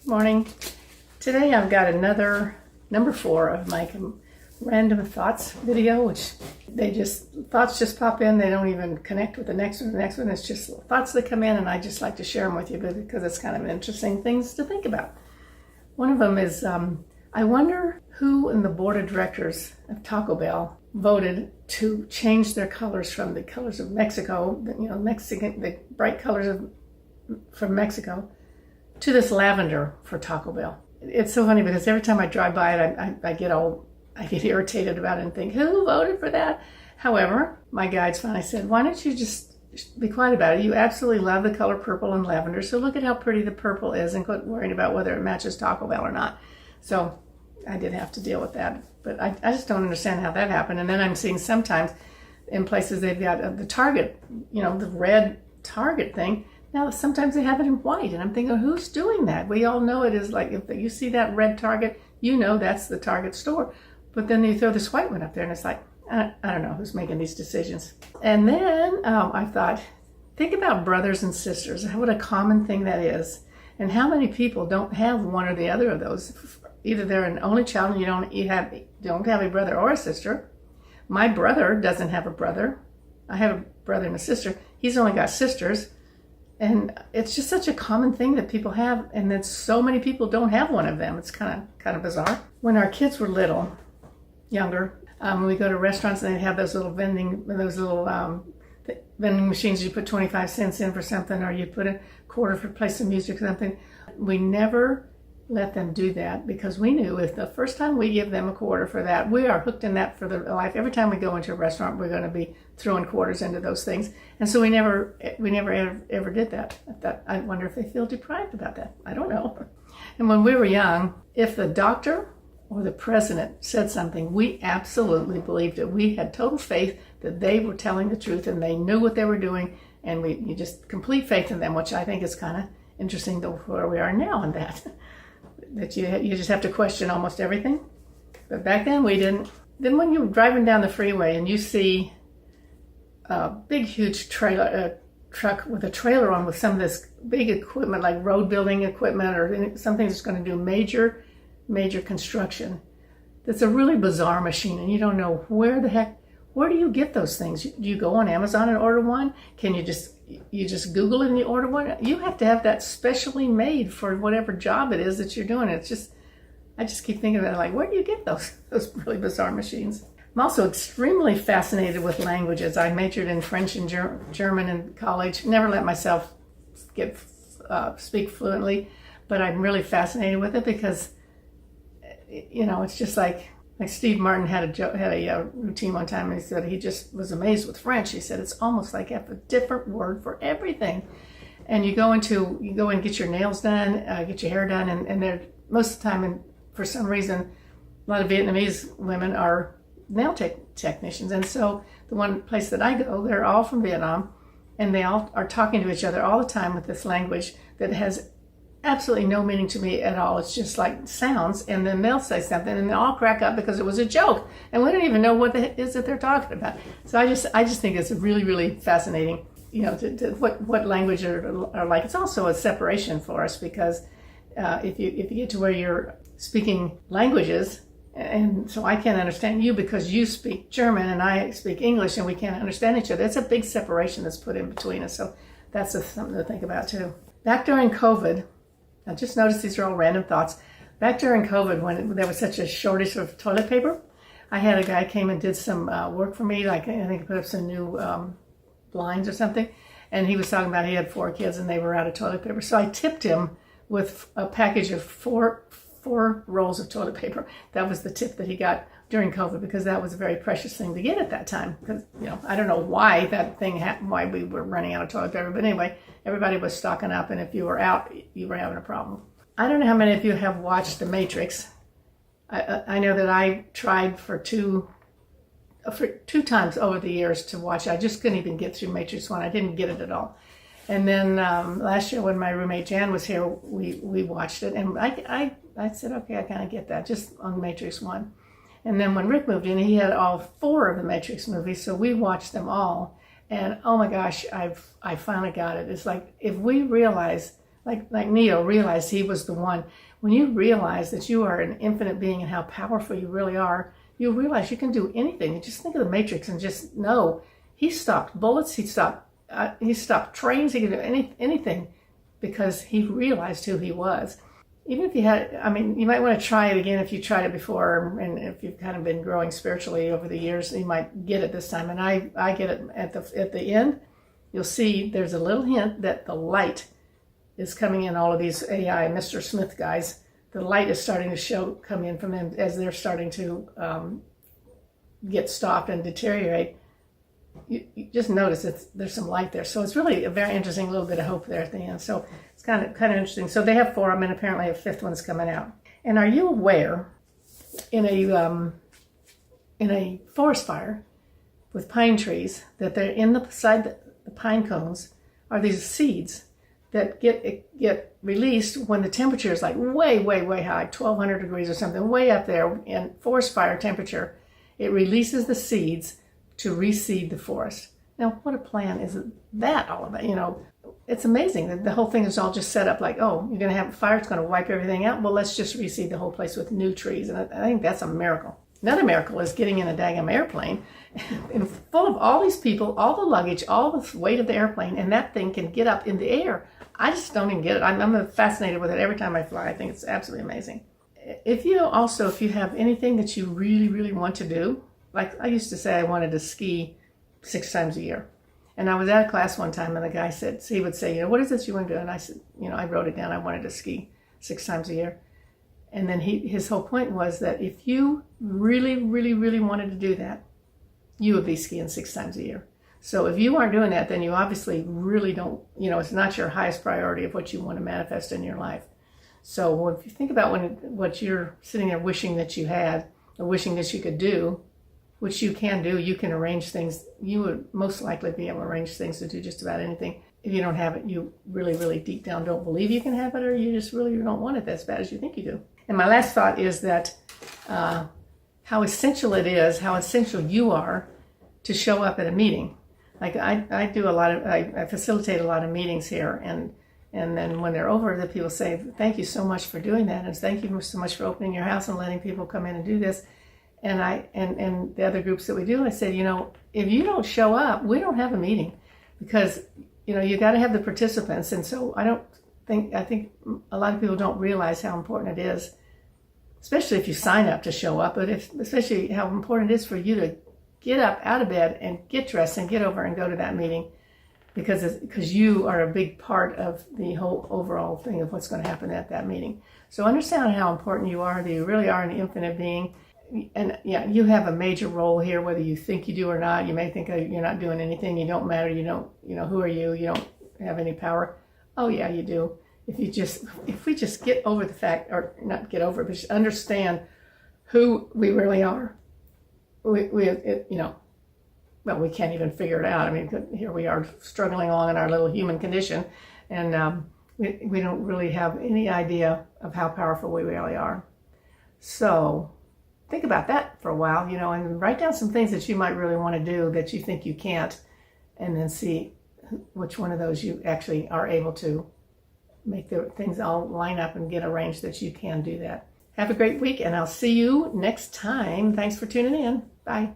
Morning. Today I've got another number 4 of my random thoughts video, which thoughts just pop in. They don't even connect with the next one. The next one is just thoughts that come in, and I just like to share them with you because it's kind of interesting things to think about. One of them is, I wonder who in the board of directors of Taco Bell voted to change their colors from the colors of Mexico, the bright colors from Mexico, to this lavender for Taco Bell. It's so funny because every time I drive by it, I get irritated about it and think, who voted for that? However, my guides finally said, why don't you just be quiet about it? You absolutely love the color purple and lavender, so look at how pretty the purple is and quit worrying about whether it matches Taco Bell or not. So I did have to deal with that, but I just don't understand how that happened. And then I'm seeing sometimes in places they've got the Target, the red Target thing. Now, sometimes they have it in white, and I'm thinking, who's doing that? We all know it is like, if you see that red Target, that's the Target store. But then you throw this white one up there, and it's like, I don't know who's making these decisions. And then I thought, think about brothers and sisters, what a common thing that is. And how many people don't have one or the other of those? Either they're an only child and you don't have a brother or a sister. My brother doesn't have a brother. I have a brother and a sister. He's only got sisters. And it's just such a common thing that people have, and that so many people don't have one of them. It's kind of bizarre. When our kids were younger, we go to restaurants and they have those little vending machines. You put 25 cents in for something, or you put a quarter for play some music or something. We never let them do that because we knew if the first time we give them a quarter for that, we are hooked in that for their life. Every time we go into a restaurant, we're going to be throwing quarters into those things. And so we never ever did that. I wonder if they feel deprived about that. I don't know. And when we were young, if the doctor or the president said something, we absolutely believed it. We had total faith that they were telling the truth and they knew what they were doing, and you just complete faith in them, which I think is kind of interesting to where we are now in that. That you just have to question almost everything. But back then we didn't. Then when you're driving down the freeway and you see a big, huge truck with a trailer on with some of this big equipment, like road building equipment or something that's going to do major construction, that's a really bizarre machine, and you don't know where do you get those things? Do you go on Amazon and order one? Can you just Google it and you order one? You have to have that specially made for whatever job it is that you're doing. I just keep thinking about it, like, where do you get those really bizarre machines? I'm also extremely fascinated with languages. I majored in French and German in college. Never let myself speak fluently, but I'm really fascinated with it because, it's just like Steve Martin had a routine one time, and he said he just was amazed with French. He said it's almost like you have a different word for everything. And you go in and get your nails done, get your hair done, and they're most of the time, and for some reason, a lot of Vietnamese women are nail technicians. And so the one place that I go, they're all from Vietnam, and they all are talking to each other all the time with this language that has absolutely no meaning to me at all. It's just like sounds, and then they'll say something and they'll all crack up because it was a joke, and we don't even know what it is that they're talking about. So I just think it's really, really fascinating, what language are like. It's also a separation for us because if you get to where you're speaking languages, and so I can't understand you because you speak German and I speak English, and we can't understand each other. It's a big separation that's put in between us. So that's something to think about too. Back during COVID, I just noticed these are all random thoughts. Back during COVID, when there was such a shortage of toilet paper, I had a guy came and did some work for me, like I think he put up some new blinds or something, and he was talking about he had 4 kids and they were out of toilet paper. So I tipped him with a package of four rolls of toilet paper. That was the tip that he got during COVID, because that was a very precious thing to get at that time. Because I don't know why that thing happened, why we were running out of toilet paper, but anyway, everybody was stocking up, and if you were out, you were having a problem. I don't know how many of you have watched The Matrix. I know that I tried for two times over the years to watch it. I just couldn't even get through Matrix 1. I didn't get it at all. And then last year when my roommate Jan was here, we watched it, and I said, okay, I kind of get that, just on Matrix 1. And then when Rick moved in, he had all 4 of the Matrix movies, so we watched them all. And oh my gosh, I finally got it. It's like if we realize, like Neo realized he was the one. When you realize that you are an infinite being and how powerful you really are, you realize you can do anything. You just think of the Matrix and just know he stopped bullets, he stopped trains, he could do anything because he realized who he was. Even if you had, I mean, you might want to try it again if you tried it before, and if you've kind of been growing spiritually over the years, you might get it this time. And I get it at the end. You'll see there's a little hint that the light is coming in. All of these AI, Mr. Smith guys, the light is starting to come in from them as they're starting to get stopped and deteriorate. You just notice there's some light there. So it's really a very interesting little bit of hope there at the end. So it's kind of interesting. So they have 4 of them, and apparently a 5th one's coming out. And are you aware, in a forest fire with pine trees, that they're beside the pine cones are these seeds that get released when the temperature is like way, way, way high, 1200 degrees or something, way up there in forest fire temperature. It releases the seeds to reseed the forest. Now, what a plan is that all about? You know, it's amazing that the whole thing is all just set up like, oh, you're going to have a fire, it's going to wipe everything out. Well, let's just reseed the whole place with new trees. And I think that's a miracle. Another miracle is getting in a daggum airplane and full of all these people, all the luggage, all the weight of the airplane, and that thing can get up in the air. I just don't even get it. I'm fascinated with it every time I fly. I think it's absolutely amazing. If you have anything that you really, really want to do, like I used to say I wanted to ski 6 times a year. And I was at a class one time and the guy said, he would say, what is this you want to do? And I said, I wrote it down. I wanted to ski 6 times a year. And then his whole point was that if you really, really, really wanted to do that, you would be skiing 6 times a year. So if you aren't doing that, then you obviously really don't, it's not your highest priority of what you want to manifest in your life. So if you think about what you're sitting there wishing that you had, or wishing that you could do, which you can do, you can arrange things. You would most likely be able to arrange things to do just about anything. If you don't have it, you really, really deep down don't believe you can have it, or you just really don't want it as bad as you think you do. And my last thought is that how essential it is, how essential you are to show up at a meeting. Like I do I facilitate a lot of meetings here, and then when they're over, the people say, thank you so much for doing that, and thank you so much for opening your house and letting people come in and do this. And and the other groups that we do, I said, if you don't show up, we don't have a meeting, because you got to have the participants. And so I think a lot of people don't realize how important it is, especially if you sign up to show up, but especially how important it is for you to get up out of bed and get dressed and get over and go to that meeting, because you are a big part of the whole overall thing of what's going to happen at that meeting. So understand how important you are, that you really are an infinite being. And yeah, you have a major role here, whether you think you do or not. You may think you're not doing anything, you don't matter, you don't, who are you? You don't have any power. Oh yeah, you do. If we just get over the fact, or not get over it, but just understand who we really are. We can't even figure it out. I mean, here we are struggling along in our little human condition, and we don't really have any idea of how powerful we really are. So think about that for a while, and write down some things that you might really want to do that you think you can't, and then see which one of those you actually are able to make the things all line up and get arranged that you can do that. Have a great week, and I'll see you next time. Thanks for tuning in. Bye.